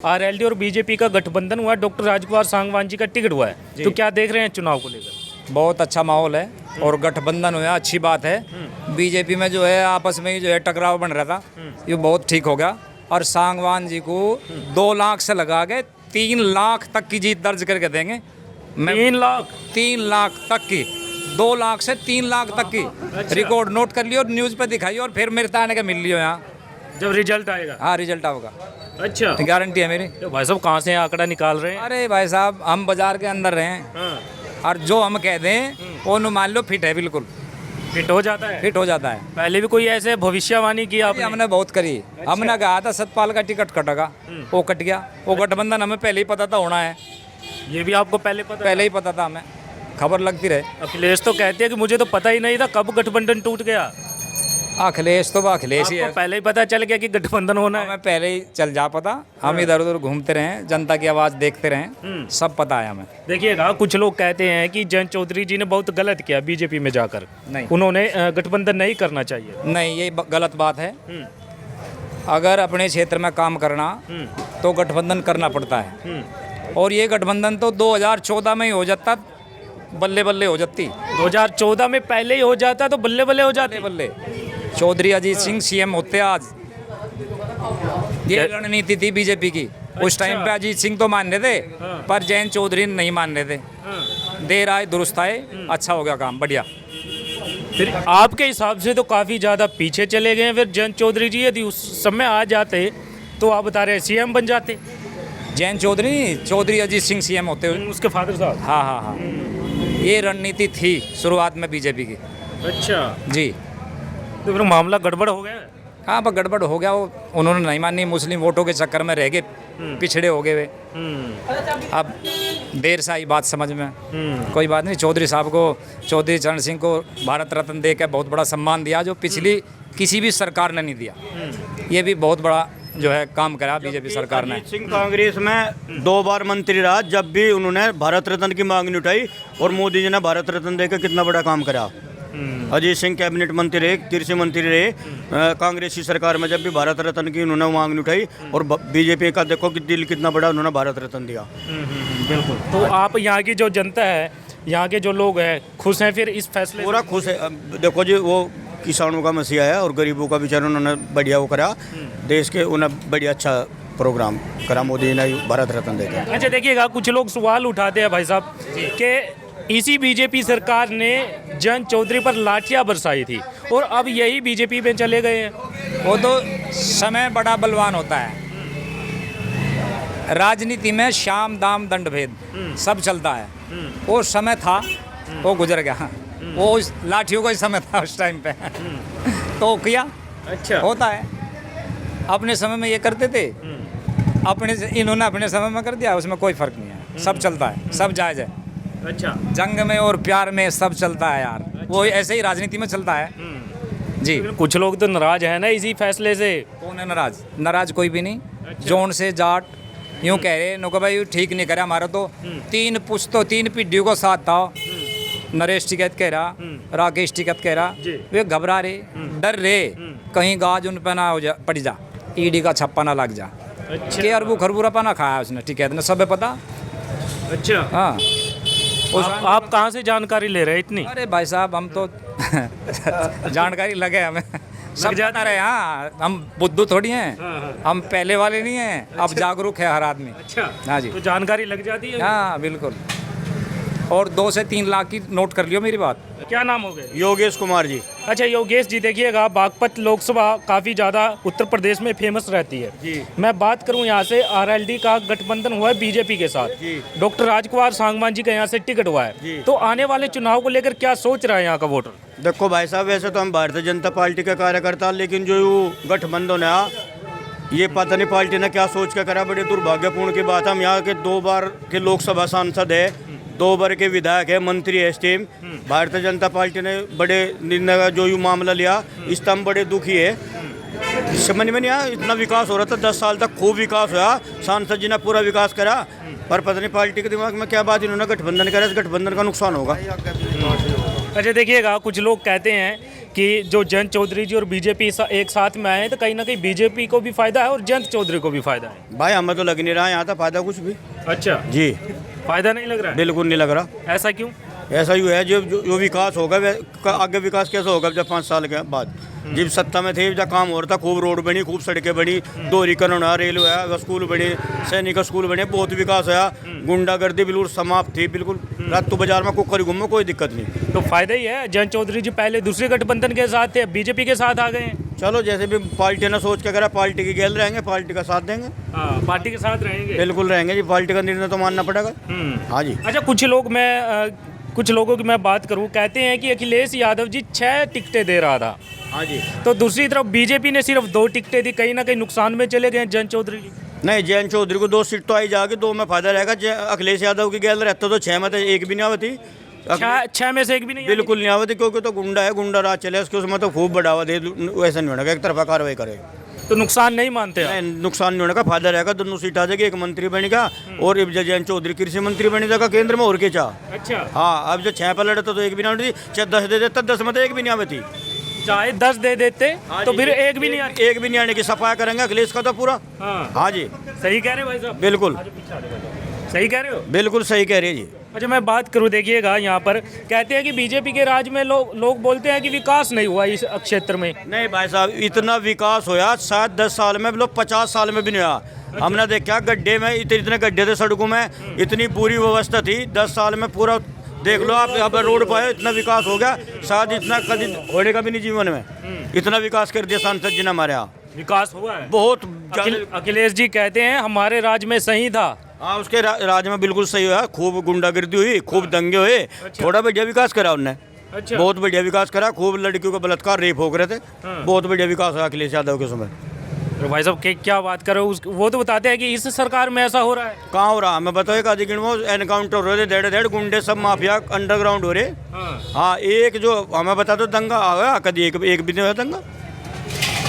RLD और BJP का गठबंधन हुआ, डॉक्टर राजकुमार सांगवान जी का टिकट हुआ है, तो क्या देख रहे हैं चुनाव को लेकर? बहुत अच्छा माहौल है और गठबंधन हुआ, अच्छी बात है। बीजेपी में जो है आपस में ही जो है टकराव बन रहा था, ये बहुत ठीक हो गया। और सांगवान जी को 2 लाख से लगा के 3 लाख तक की जीत दर्ज करके देंगे। 3 लाख तक की, 2 लाख से 3 लाख तक की रिकॉर्ड नोट कर लियो, न्यूज़ पे दिखाइए और फिर मेरे ताने के मिल लियो यहाँ जब रिजल्ट आएगा। हाँ, रिजल्ट होगा, अच्छा, गारंटी है मेरी। तो भाई साहब कहाँ से आंकड़ा निकाल रहे हैं? अरे भाई साहब, हम बाजार के अंदर रहे हैं हाँ, और जो हम कह दें वो मान लो फिट है, बिल्कुल फिट हो जाता है। फिट हो जाता है। पहले भी कोई ऐसे भविष्यवाणी की आपने? हमने बहुत करी। हमने कहा था सतपाल का टिकट कटेगा, वो कट गया। वो गठबंधन हमें पहले ही पता था होना है, ये भी आपको पहले ही पता था, हमें खबर लगती रहे। अखिलेश तो कहते हैं कि मुझे तो पता ही नहीं था कब गठबंधन टूट गया। अखिलेश तो अखिलेश ही है, आपको पहले ही पता चल गया कि गठबंधन होना है? हमें पहले ही चल जा पता। हम इधर उधर घूमते रहे, जनता की आवाज़ देखते रहे, सब पता है हमें। देखिएगा, कुछ लोग कहते हैं कि जयंत चौधरी जी ने बहुत गलत किया बीजेपी में जाकर, नहीं, उन्होंने गठबंधन नहीं करना चाहिए। नहीं, ये गलत बात है। अगर अपने क्षेत्र में काम करना तो गठबंधन करना पड़ता है, और ये गठबंधन तो 2014 में ही हो जाता, बल्ले बल्ले हो जाती। 2014 में पहले ही हो जाता तो बल्ले बल्ले हो जाते। बल्ले चौधरी अजीत सिंह सीएम होते आज। ये रणनीति थी बीजेपी की। उस टाइम पे अजीत सिंह तो मान रहे थे, पर जयंत चौधरी नहीं मान रहे थे। देर आए दुरुस्त आए, अच्छा हो गया काम, बढ़िया। फिर आपके हिसाब से तो काफ़ी ज़्यादा पीछे चले गए। फिर जयंत चौधरी जी यदि उस समय आ जाते तो आप बता रहे सीएम बन जाते। जयंत चौधरी अजीत सिंह सीएम होते, उसके फादर साहब। हाँ हाँ हाँ, ये रणनीति थी शुरुआत में बीजेपी की। अच्छा जी, तो फिर मामला गड़बड़ हो गया। हाँ, पर गड़बड़ हो गया। वो उन्होंने नहीं मानी, मुस्लिम वोटों के चक्कर में रह गए, पिछड़े हो गए वे। अब देर से आई बात समझ में। कोई बात नहीं, चौधरी साहब को, चौधरी चरण सिंह को भारत रत्न दे के बहुत बड़ा सम्मान दिया, जो पिछली किसी भी सरकार ने नहीं दिया। ये भी बहुत बड़ा जो है काम करा बीजेपी सरकार ने। अजीत सिंह कांग्रेस में 2 बार मंत्री रहा, जब भी उन्होंने भारत रत्न की मांग नहीं उठाई, और मोदी जी ने भारत रत्न देकर कितना बड़ा काम करा। अजीत सिंह कैबिनेट मंत्री रहे, कृषि मंत्री रहे कांग्रेस की सरकार में, जब भी भारत रत्न की उन्होंने मांग नहीं उठाई। और बीजेपी का देखो कि दिल कितना बड़ा, उन्होंने भारत रत्न दिया। बिल्कुल। तो आप यहाँ की जो जनता है, यहाँ के जो लोग हैं, खुश हैं फिर इस फैसले? पूरा खुश है। अब देखो जी, वो किसानों का मसीहा है और गरीबों का बेचारा, उन्होंने बढ़िया वो करा देश के, उन्हें बढ़िया अच्छा प्रोग्राम करा मोदी ने भारत रत्न देकर। अच्छा, देखिएगा, कुछ लोग सवाल उठाते हैं भाई साहब कि इसी बीजेपी सरकार ने जयंत चौधरी पर लाठियां बरसाई थी और अब यही बीजेपी में चले गए हैं। वो तो समय बड़ा बलवान होता है। राजनीति में शाम दाम दंड भेद सब चलता है। वो समय था, वो गुजर गया। वो उस लाठियों का ही समय था उस टाइम पे। तो किया, अच्छा होता है। अपने समय में ये करते थे, इन्होंने अपने समय में कर दिया, उसमें कोई फर्क नहीं है। सब चलता है, सब जायज़ है। अच्छा, जंग में और प्यार में सब चलता है यार। अच्छा। वो ऐसे ही राजनीति में चलता है जी। कुछ लोग तो नाराज है ना इसी फैसले से। कौन है नाराज? नाराज कोई भी नहीं। अच्छा। जोन से जाट यूँ कह रहे नो भाई ठीक नहीं करा हमारा तो। 3 पुश्तों 3 पीढ़ियों को साथ था। नरेश टिकैत कह रहा, राकेश टिकैत कह रहा, वे घबरा रहे, डर रहे कहीं गाज उन पर ना हो जा, पड़ जा, ईडी का छप्पा ना लग जा। अच्छा, के अरबू खरबूरा पाना खाया उसने, टिकैत ने, सब पता। अच्छा, हाँ, आप कहाँ से जानकारी ले रहे हैं इतनी? अरे भाई साहब, हम तो जानकारी लगे हमें, सब जाता रहे। हाँ, हम बुद्धू थोड़ी हैं, हम पहले वाले नहीं हैं। अच्छा। अब जागरूक है हर आदमी। अच्छा, हाँ जी, तो जानकारी लग जाती है। हाँ बिल्कुल। और 2 से 3 लाख की नोट कर लियो मेरी बात। क्या नाम हो गए? योगेश कुमार जी। अच्छा योगेश जी, देखिएगा, बागपत लोकसभा काफ़ी ज़्यादा उत्तर प्रदेश में फेमस रहती है जी। मैं बात करूं यहाँ से, आरएलडी का गठबंधन हुआ है बीजेपी के साथ जी। डॉक्टर राजकुमार सांगवान जी का यहाँ से टिकट हुआ है जी। तो आने वाले चुनाव को लेकर क्या सोच रहा है यहाँ का वोटर? देखो भाई साहब, वैसे तो हम भारतीय जनता पार्टी के कार्यकर्ता, लेकिन जो गठबंधन है, ये पता नहीं पार्टी ने क्या सोच के करा। बड़े दुर्भाग्यपूर्ण की बात है। हम यहाँ के 2 बार के लोकसभा सांसद है, 2 बार के विधायक है, मंत्री है। इस टीम भारतीय जनता पार्टी ने बड़े निर्णय का जो मामला लिया, इस टाइम बड़े दुखी है। समझ में नहीं आया, इतना विकास हो रहा था 10 साल तक, खूब विकास हुआ, सांसद जी ने पूरा विकास करा, पर पता नहीं पार्टी के दिमाग में क्या बात, इन्होंने गठबंधन करा, इस गठबंधन का नुकसान होगा। अच्छा, देखिएगा, कुछ लोग कहते हैं कि जो जयंत चौधरी जी और बीजेपी एक साथ में आए हैं तो कहीं ना कहीं बीजेपी को भी फायदा है और जयंत चौधरी को भी फायदा है। भाई हमें तो लग नहीं रहा यहाँ था फायदा कुछ भी। अच्छा, जी फायदा नहीं लग रहा है? बिल्कुल नहीं लग रहा। ऐसा क्यों? ऐसा ही है जो विकास होगा आगे विकास कैसे होगा जब 5 साल के बाद जब सत्ता में थे जब काम हो रहा था, खूब रोड बनी, खूब सड़कें बनी, दोहरीकरण हुआ, रेलवे हुआ, स्कूल बने, सैनिक स्कूल बने, बहुत विकास हुआ, गुंडागर्दी बिल्कुल समाप्त थी, बिल्कुल रात तो बाजार में कुकर घूमो कोई दिक्कत नहीं। तो फायदा ही है। जयंत चौधरी जी पहले दूसरे गठबंधन के साथ थे, बीजेपी के साथ आ गए हैं। चलो जैसे भी पार्टी ने सोच के करा, पार्टी की गैल रहेंगे, पार्टी का साथ देंगे। हाँ, पार्टी के साथ रहेंगे, बिल्कुल रहेंगे जी, पार्टी का निर्णय तो मानना पड़ेगा। हाँ जी। अच्छा, कुछ लोगों की मैं बात करूं, कहते हैं कि अखिलेश यादव जी 6 टिकटें दे रहा था। हाँ जी। तो दूसरी तरफ बीजेपी ने सिर्फ 2 टिकटें दी, कहीं ना कहीं नुकसान में चले गए जयंत चौधरी जी। नहीं, जयंत चौधरी को 2 सीट तो आई जाएगी, 2 में फायदा रहेगा। अखिलेश यादव की गैल रहता तो 6 में तो एक भी नहीं आवती। 6 में से एक भी नहीं? बिल्कुल नहीं आवती, क्योंकि तो गुंडा है, गुंडा राज चले, उसके उसमें तो खूब बढ़ावा दे, वैसा नहीं होना, एक तरफा कार्रवाई करे। तो नुकसान नहीं मानते आप? नहीं, नुकसान नहीं होने का, फायदा रहेगा। दोनों सीट आ जाएगी, एक मंत्री बनेगा और जयंत चौधरी कृषि मंत्री बन जाएगा केंद्र में, और के चाह। अच्छा। हाँ, अब जो 6 पर लड़े तो एक भी नहीं आती, चाहे 10 दे देता, 10 में तो एक भी नहीं आवती। चाहे 10 दे देते तो फिर एक भी नहीं आती। एक भी नहीं आने की सफाई करेंगे अखिलेश का तो पूरा। हाँ जी, सही कह रहे हो भाई साहब? बिल्कुल सही कह रहे हो? बिल्कुल सही कह रही है जी। अच्छा, मैं बात करूं, देखिएगा यहाँ पर कहते हैं कि बीजेपी के राज में लोग बोलते हैं कि विकास नहीं हुआ इस क्षेत्र में। नहीं भाई साहब, इतना विकास होया शायद 10 साल में, लोग 50 साल में भी नहीं हुआ। हमने देखा गड्ढे में इतने गड्ढे थे सड़कों में, इतनी बुरी व्यवस्था थी, 10 साल में पूरा देख लो आप। अब रोड पर इतना विकास हो गया, शायद इतना कभी होने का भी नहीं जीवन में, इतना विकास कर दिया सांसद जी ने हमारे यहाँ। विकास हुआ है बहुत। अखिलेश जी कहते हैं हमारे राज में सही था। हाँ, उसके राज में बिल्कुल सही हुआ, खूब गुंडागर्दी हुई, खूब दंगे हुए। अच्छा। थोड़ा बढ़िया विकास करा उनने। अच्छा। बहुत बढ़िया विकास करा, खूब लड़कियों का बलात्कार रेप हो रहे थे। बहुत बढ़िया विकास हुआ अखिलेश यादव के समय। तो भाई साहब क्या बात करो, वो तो बताते हैं कि इस सरकार में ऐसा हो रहा है। कहाँ हो रहा है? मैं बताओ, एक आधी गिन वो एनकाउंटर हो रहे थे, डेढ़ गुंडे सब माफिया अंडरग्राउंड हो रहे। हाँ, एक जो हमें बता दो दंगा हुआ कभी, एक भी नहीं हुआ दंगा।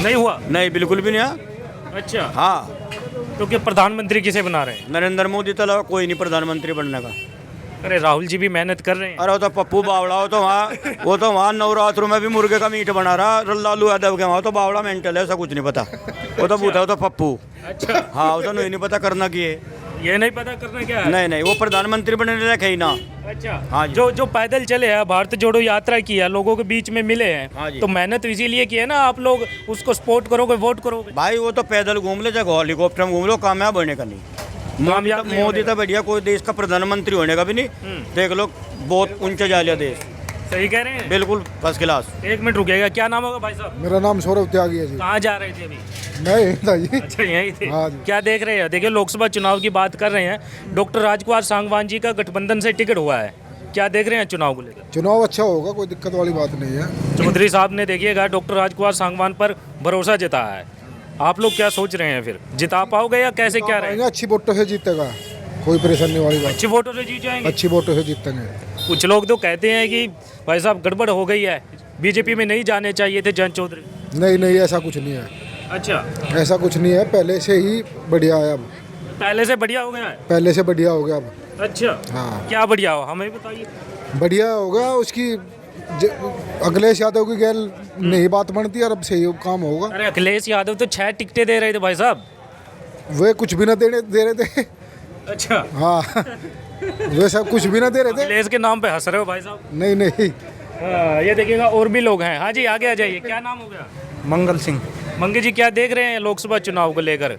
नहीं हुआ? नहीं, बिल्कुल भी नहीं हुआ। अच्छा। हाँ, तो क्या प्रधानमंत्री किसे बना रहे हैं? नरेंद्र मोदी तो अलावा कोई नहीं प्रधानमंत्री बनने का। अरे राहुल जी भी मेहनत कर रहे हैं। अरे वो तो पप्पू बावड़ा, वो तो वहाँ नवरात्रों में भी मुर्गे का मीट बना रहा। लालू यादव के वहाँ तो बावड़ा मेंटल है, ऐसा कुछ नहीं पता। वो तो बूता, वो तो पप्पू। अच्छा। हाँ, वो तो नहीं पता करना की है। ये नहीं पता करना क्या है? नहीं, वो प्रधानमंत्री बनने लायक है ही ना। अच्छा। हाँ जी। जो पैदल चले हैं, भारत जोड़ो यात्रा की है, लोगों के बीच में मिले हाँ हैं, जी। तो मेहनत इसीलिए की है ना, आप लोग उसको सपोर्ट करोगे, वोट करोगे। भाई वो तो पैदल घूम ले, चाहे हेलीकॉप्टर में घूम लो, कामयाब होने का नहीं। मोदी तो बढ़िया, कोई देश का प्रधानमंत्री होने का भी नहीं। देख लो, बहुत ऊंचा जा लिया देश। सही कह रहे हैं? बिल्कुल फर्स्ट क्लास। 1 मिनट रुकेगा, क्या नाम होगा भाई साहब? मेरा नाम सौरभ त्यागी है जी। कहाँ जा रहे थे अभी? मैं यहीं था जी। अच्छा, यहीं थे। हाँ जी। क्या देख रहे हैं? देखिए, लोकसभा चुनाव की बात कर रहे हैं, डॉक्टर राजकुमार सांगवान जी का गठबंधन से टिकट हुआ है, क्या देख रहे हैं चुनाव को लेकर? चुनाव अच्छा होगा, कोई दिक्कत वाली बात नहीं है। चौधरी साहब ने देखिएगा डॉक्टर राजकुमार सांगवान पर भरोसा जताया है, आप लोग क्या सोच रहे हैं? फिर जिता पाओगे या कैसे, क्या रहेगा? अच्छी वोटों से जीतेगा, कोई परेशानी वाली बात। अच्छे वोटों से जीत जाएंगे? अच्छी वोटों से जीतेंगे। कुछ लोग तो कहते हैं कि भाई साहब गड़बड़ हो गई है, बीजेपी में नहीं जाने चाहिए थे जयंत चौधरी। नहीं, ऐसा कुछ नहीं है। अच्छा। ऐसा कुछ नहीं है, पहले से ही बढ़िया है। अब पहले से बढ़िया हो गया है? पहले से बढ़िया हो गया अब। अच्छा। हाँ। क्या बढ़िया हो, हमें बताइए। बढ़िया होगा उसकी अखिलेश यादव की गैल नहीं बात बनती और अब सही काम होगा। अरे अखिलेश यादव तो 6 टिकटें दे रहे थे भाई साहब। वे कुछ भी ना दे रहे थे। अच्छा। हाँ, वे सब कुछ भी ना दे रहे थे। अखिलेश के नाम पे हंस रहे हो भाई साहब? नहीं। ये देखिएगा और भी लोग हैं। हाँ जी, आगे आ जाइए, क्या नाम हो गया? मंगल सिंह। मंगी जी, क्या देख रहे हैं लोकसभा चुनाव को लेकर?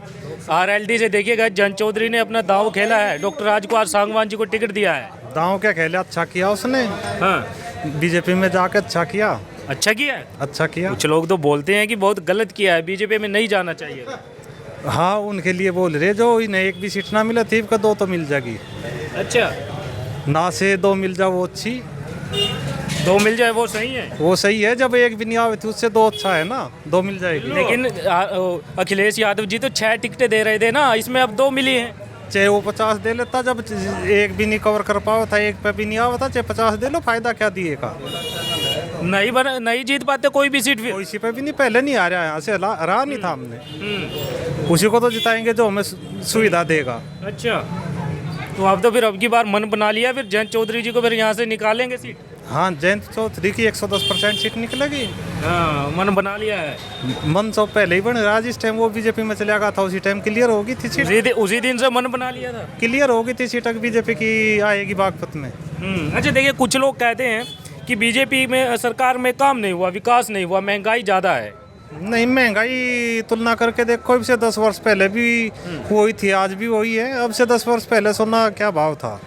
आरएलडी से देखिएगा जयंत चौधरी ने अपना दांव खेला है, डॉक्टर राजकुमार सांगवान जी को टिकट दिया है। दांव क्या खेला, अच्छा किया उसने। हाँ, बीजेपी में जाके अच्छा किया। अच्छा किया है। अच्छा किया। कुछ लोग तो बोलते हैं कि बहुत गलत किया है, बीजेपी में नहीं जाना चाहिए। हाँ, उनके लिए बोल रहे, जो इन्हें एक भी सीट ना मिला थी, 2 तो मिल जाएगी। अच्छा, ना से 2 मिल जाए वो अच्छी। 2 मिल जाए वो सही है। वो सही है, जब एक भी नहीं आवे थी उससे 2 अच्छा है ना, 2 मिल जाएगी। लेकिन अखिलेश यादव जी तो 6 टिकटें दे रहे थे ना, इसमें अब 2 मिली हैं। चाहे वो 50 दे लेता, जब एक भी नहीं कवर कर पावा था, एक पे भी नहीं आवा था, चाहे 50 दे लो, फायदा क्या दिएगा? नहीं जीत पाते कोई भी सीट फिर। कोई सी पे भी नहीं, पहले नहीं आ रहा, यहाँ से रहा नहीं था हमने। उसी को तो जिताएंगे जो हमें सुविधा देगा। अच्छा, तो आप तो फिर अब की बार मन बना लिया, फिर जयंत चौधरी जी को फिर यहाँ से निकालेंगे सीट? हाँ, जयंत चौधरी की 110% सीट निकलेगी। हाँ, मन बना लिया है। मन तो पहले ही बन रहा, जिस टाइम वो बीजेपी में चला गया था उसी टाइम क्लियर होगी थी सीट। उसी दिन से मन बना लिया था। क्लियर होगी थी सीट बीजेपी की आएगी बागपत में। अच्छा देखिए, कुछ लोग कहते हैं कि बीजेपी में सरकार में काम नहीं हुआ, विकास नहीं हुआ, महंगाई ज़्यादा है। नहीं, महंगाई तुलना करके देखो, अब से 10 वर्ष पहले भी वही थी, आज भी वही है। अब से 10 वर्ष पहले सोना क्या भाव था,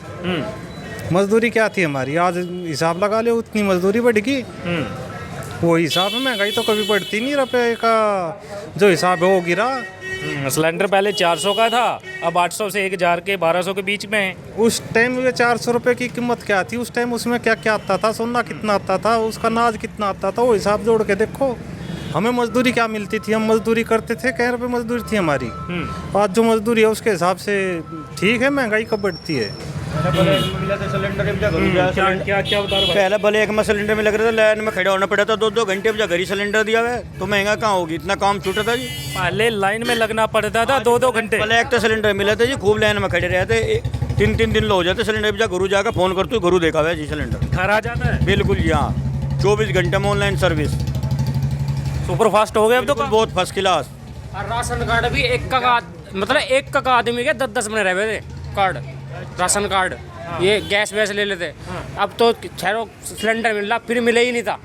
मजदूरी क्या थी हमारी, आज हिसाब लगा ले उतनी मजदूरी बढ़ेगी। वो हिसाब में महंगाई तो कभी बढ़ती नहीं, रुपये का जो हिसाब है वो गिरा। सिलेंडर पहले 400 का था, अब 800 से 1000 के 1200 के बीच में है। उस टाइम में 400 रुपये की कीमत क्या थी, उस टाइम उसमें क्या क्या आता था, सोना कितना आता था, उसका अनाज कितना आता था, वो हिसाब जोड़ के देखो। हमें मजदूरी क्या मिलती थी, हम मजदूरी करते थे, कई रुपये मजदूरी थी हमारी। आज जो मजदूरी है उसके हिसाब से ठीक है, महंगाई कब बढ़ती है। क्या बता रहे हो? पहले भले एक में सिलेंडर में लग रहा था, लाइन में खड़ा होना पड़ा था 2-2 घंटे, अब घर ही सिलेंडर दिया हुआ है तो महंगा कहाँ होगी, इतना काम छूटा था जी। पहले लाइन में लगना पड़ता था 2-2 घंटे। पहले एक तो सिलेंडर मिला था जी, खूब लाइन में खड़े रहते, 3-3 दिन हो जाते सिलेंडर। जा गुरु जाकर फोन करते, गुरु देखा हुआ है जी सिलेंडर, घर आ जाता है बिल्कुल जी। हाँ, 24 घंटे में ऑनलाइन सर्विस, सुपर फास्ट हो गए अब तो। बहुत फर्स्ट क्लास। और राशन कार्ड भी एक का मतलब एक का आदमी के 10-10 में रह थे कार्ड, राशन कार्ड। ये गैस वैस ले लेते, अब तो ठहरो सिलेंडर मिल रहा, फिर मिले ही नहीं था।